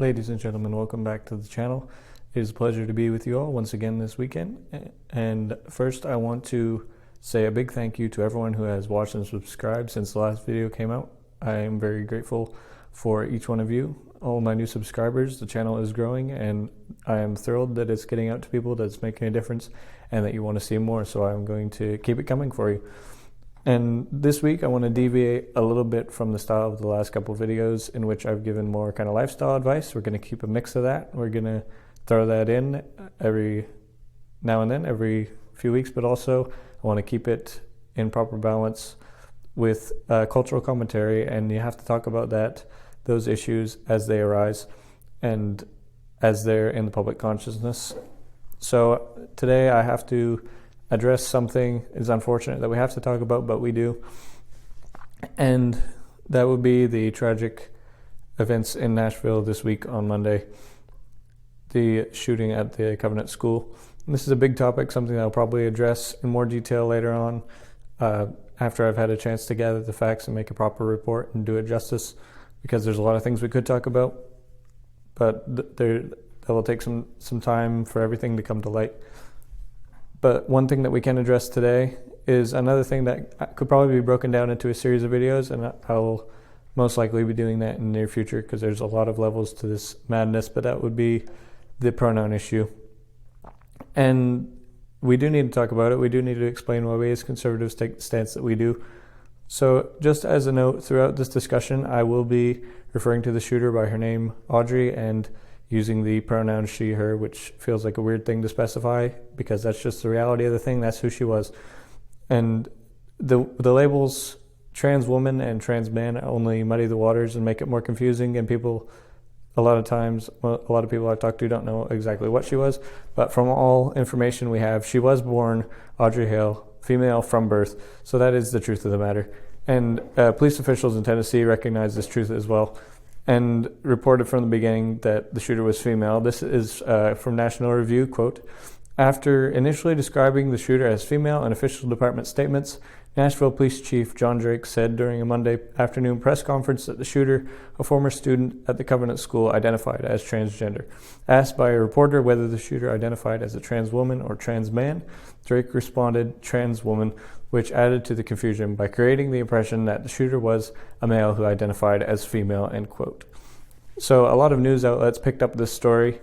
Ladies and gentlemen, welcome back to the channel. It is a pleasure to be with you all once again this weekend. And first, I want to say a big thank you to everyone who has watched and subscribed since the last video came out. I am very grateful for each one of you, all my new subscribers. The channel is growing, and I am thrilled that it's getting out to people, that it's making a difference, and that you want to see more. So I'm going to keep it coming for you. And this week I want to deviate a little bit from the style of the last couple of videos in which I've given more kind of lifestyle advice. We're going to keep a mix of that. We're going to throw that in every now and then, every few weeks, but also I want to keep it in proper balance with cultural commentary, and you have to talk about those issues as they arise and as they're in the public consciousness. So today I have to address something. It's unfortunate that we have to talk about, but we do. And that would be the tragic events in Nashville this week on Monday, the shooting at the Covenant School. And this is a big topic, something that I'll probably address in more detail later on, after I've had a chance to gather the facts and make a proper report and do it justice, because there's a lot of things we could talk about, but that will take some time for everything to come to light. But one thing that we can address today is another thing that could probably be broken down into a series of videos, and I'll most likely be doing that in the near future because there's a lot of levels to this madness, but that would be the pronoun issue. And we do need to talk about it. We do need to explain why we as conservatives take the stance that we do. So just as a note, throughout this discussion, I will be referring to the shooter by her name, Audrey, and using the pronoun she, her, which feels like a weird thing to specify because that's just the reality of the thing. That's who she was. And the labels trans woman and trans man only muddy the waters and make it more confusing, and a lot of people I've talked to don't know exactly what she was, but from all information we have, she was born Audrey Hale, female from birth, so that is the truth of the matter. And police officials in Tennessee recognize this truth as well, and reported from the beginning that the shooter was female. This is from National Review, quote, "After initially describing the shooter as female in official department statements, Nashville Police Chief John Drake said during a Monday afternoon press conference that the shooter, a former student at the Covenant School, identified as transgender. Asked by a reporter whether the shooter identified as a trans woman or trans man, Drake responded, trans woman, which added to the confusion by creating the impression that the shooter was a male who identified as female," end quote. So a lot of news outlets picked up this story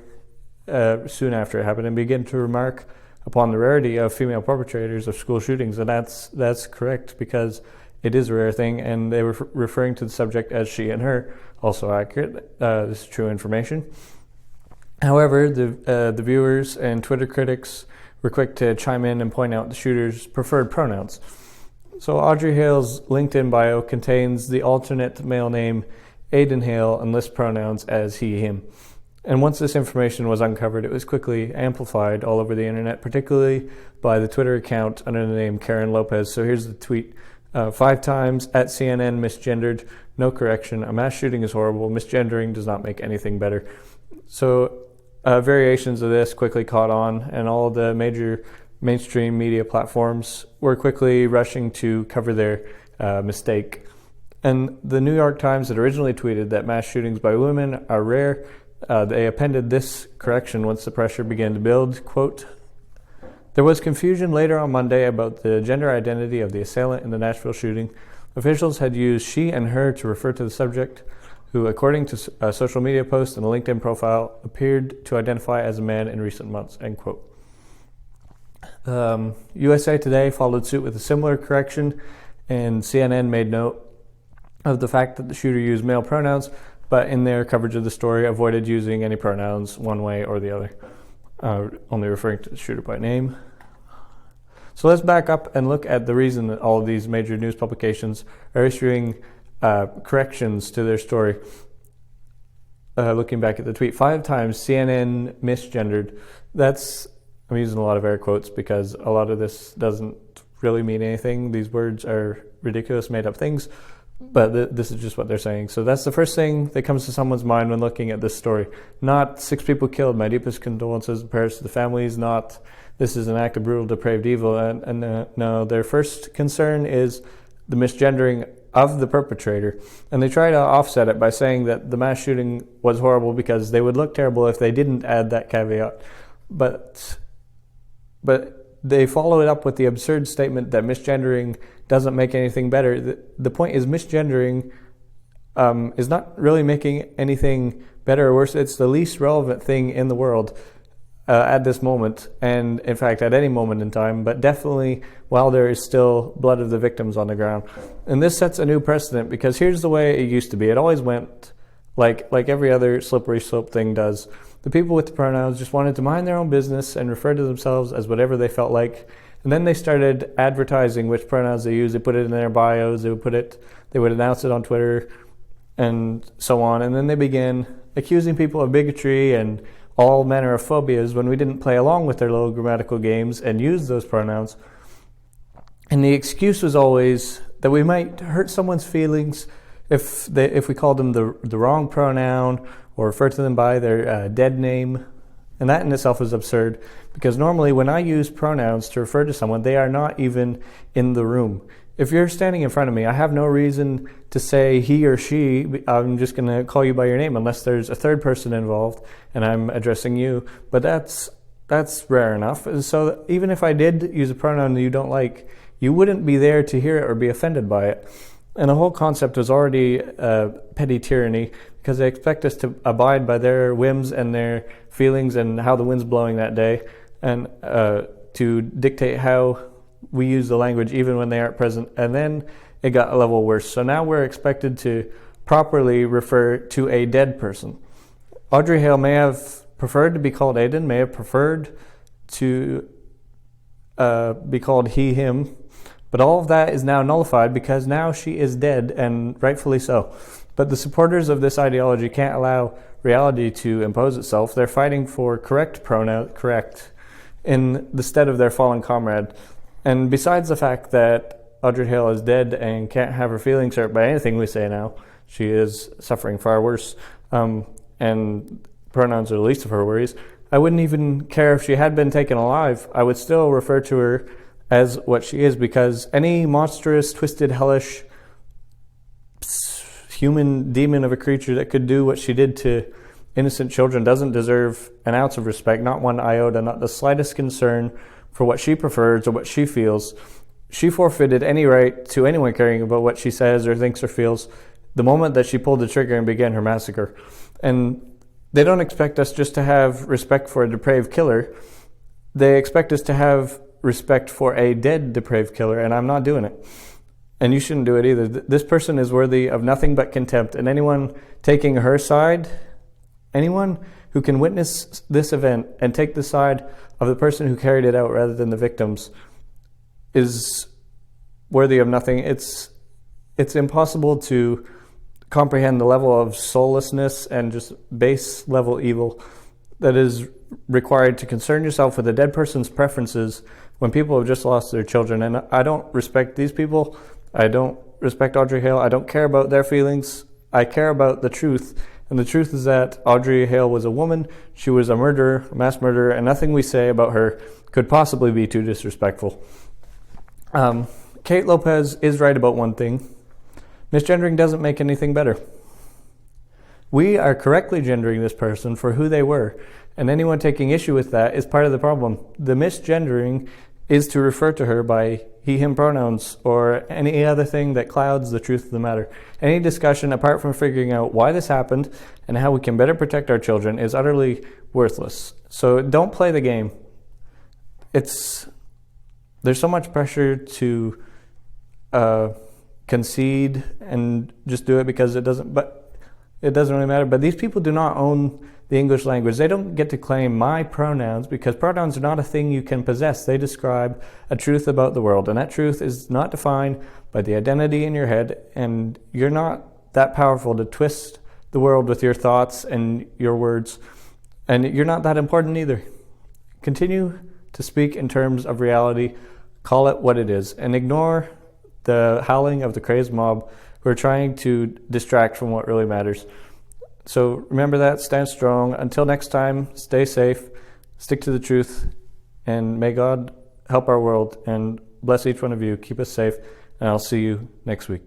soon after it happened and began to remark upon the rarity of female perpetrators of school shootings, and that's correct because it is a rare thing, and they were referring to the subject as she and her, also accurate. This is true information. However, the viewers and Twitter critics were quick to chime in and point out the shooter's preferred pronouns. So Audrey Hale's LinkedIn bio contains the alternate male name Aiden Hale and lists pronouns as he, him. And once this information was uncovered, it was quickly amplified all over the internet, particularly by the Twitter account under the name Karen Lopez. So here's the tweet. 5 times at CNN misgendered, no correction. A mass shooting is horrible. Misgendering does not make anything better. So variations of this quickly caught on, and all the major mainstream media platforms were quickly rushing to cover their mistake. And the New York Times had originally tweeted that mass shootings by women are rare. They appended this correction once the pressure began to build, quote, "There was confusion later on Monday about the gender identity of the assailant in the Nashville shooting. Officials had used she and her to refer to the subject, who, according to a social media post and a LinkedIn profile, appeared to identify as a man in recent months," end quote. USA Today followed suit with a similar correction, and CNN made note of the fact that the shooter used male pronouns, but in their coverage of the story avoided using any pronouns one way or the other, only referring to the shooter by name. So let's back up and look at the reason that all of these major news publications are issuing corrections to their story. Looking back at the tweet, 5 times CNN misgendered. I'm using a lot of air quotes because a lot of this doesn't really mean anything. These words are ridiculous, made up things. But this is just what they're saying. So that's the first thing that comes to someone's mind when looking at this story. Not 6 people killed, my deepest condolences and prayers to the families. Not this is an act of brutal, depraved evil. And no, their first concern is the misgendering of the perpetrator. And they try to offset it by saying that the mass shooting was horrible because they would look terrible if they didn't add that caveat. But they follow it up with the absurd statement that misgendering doesn't make anything better. The point is misgendering is not really making anything better or worse. It's the least relevant thing in the world at this moment, and in fact at any moment in time, but definitely while there is still blood of the victims on the ground. And this sets a new precedent, because here's the way it used to be. It always went like every other slippery slope thing does. The people with the pronouns just wanted to mind their own business and refer to themselves as whatever they felt like. And then they started advertising which pronouns they use. They put it in their bios. They would announce it on Twitter and so on. And then they began accusing people of bigotry and all manner of phobias when we didn't play along with their little grammatical games and use those pronouns. And the excuse was always that we might hurt someone's feelings if we called them the wrong pronoun or refer to them by their dead name. And that in itself is absurd, because normally when I use pronouns to refer to someone, they are not even in the room. If you're standing in front of me, I have no reason to say he or she. I'm just going to call you by your name unless there's a third person involved and I'm addressing you. But that's rare enough. So even if I did use a pronoun that you don't like, you wouldn't be there to hear it or be offended by it. And the whole concept was already petty tyranny, because they expect us to abide by their whims and their feelings and how the wind's blowing that day, and to dictate how we use the language even when they aren't present. And then it got a level worse. So now we're expected to properly refer to a dead person. Audrey Hale may have preferred to be called Aiden, may have preferred to be called he, him, but all of that is now nullified because now she is dead, and rightfully so. But the supporters of this ideology can't allow reality to impose itself. They're fighting for correct in the stead of their fallen comrade. And besides the fact that Audrey Hale is dead and can't have her feelings hurt by anything we say now, she is suffering far worse, and pronouns are the least of her worries. I wouldn't even care if she had been taken alive. I would still refer to her as what she is, because any monstrous, twisted, hellish human demon of a creature that could do what she did to innocent children doesn't deserve an ounce of respect, not one iota, not the slightest concern for what she prefers or what she feels. She forfeited any right to anyone caring about what she says or thinks or feels the moment that she pulled the trigger and began her massacre. And they don't expect us just to have respect for a depraved killer. They expect us to have respect for a dead depraved killer, and I'm not doing it. And you shouldn't do it either. This person is worthy of nothing but contempt, and anyone taking her side, anyone who can witness this event and take the side of the person who carried it out rather than the victims, is worthy of nothing. It's impossible to comprehend the level of soullessness and just base level evil that is required to concern yourself with a dead person's preferences when people have just lost their children. And I don't respect these people. I don't respect Audrey Hale. I don't care about their feelings. I care about the truth. And the truth is that Audrey Hale was a woman. She was a murderer, a mass murderer, and nothing we say about her could possibly be too disrespectful. Kate Lopez is right about one thing. Misgendering doesn't make anything better. We are correctly gendering this person for who they were, and anyone taking issue with that is part of the problem. The misgendering is to refer to her by he, him pronouns, or any other thing that clouds the truth of the matter. Any discussion apart from figuring out why this happened and how we can better protect our children is utterly worthless. So don't play the game. There's so much pressure to concede and just do it because it doesn't really matter. But these people do not own the English language. They don't get to claim my pronouns, because pronouns are not a thing you can possess. They describe a truth about the world, and that truth is not defined by the identity in your head, and you're not that powerful to twist the world with your thoughts and your words, and you're not that important either. Continue to speak in terms of reality, call it what it is, and ignore the howling of the crazed mob who are trying to distract from what really matters. So remember that, stand strong. Until next time, stay safe, stick to the truth, and may God help our world and bless each one of you. Keep us safe, and I'll see you next week.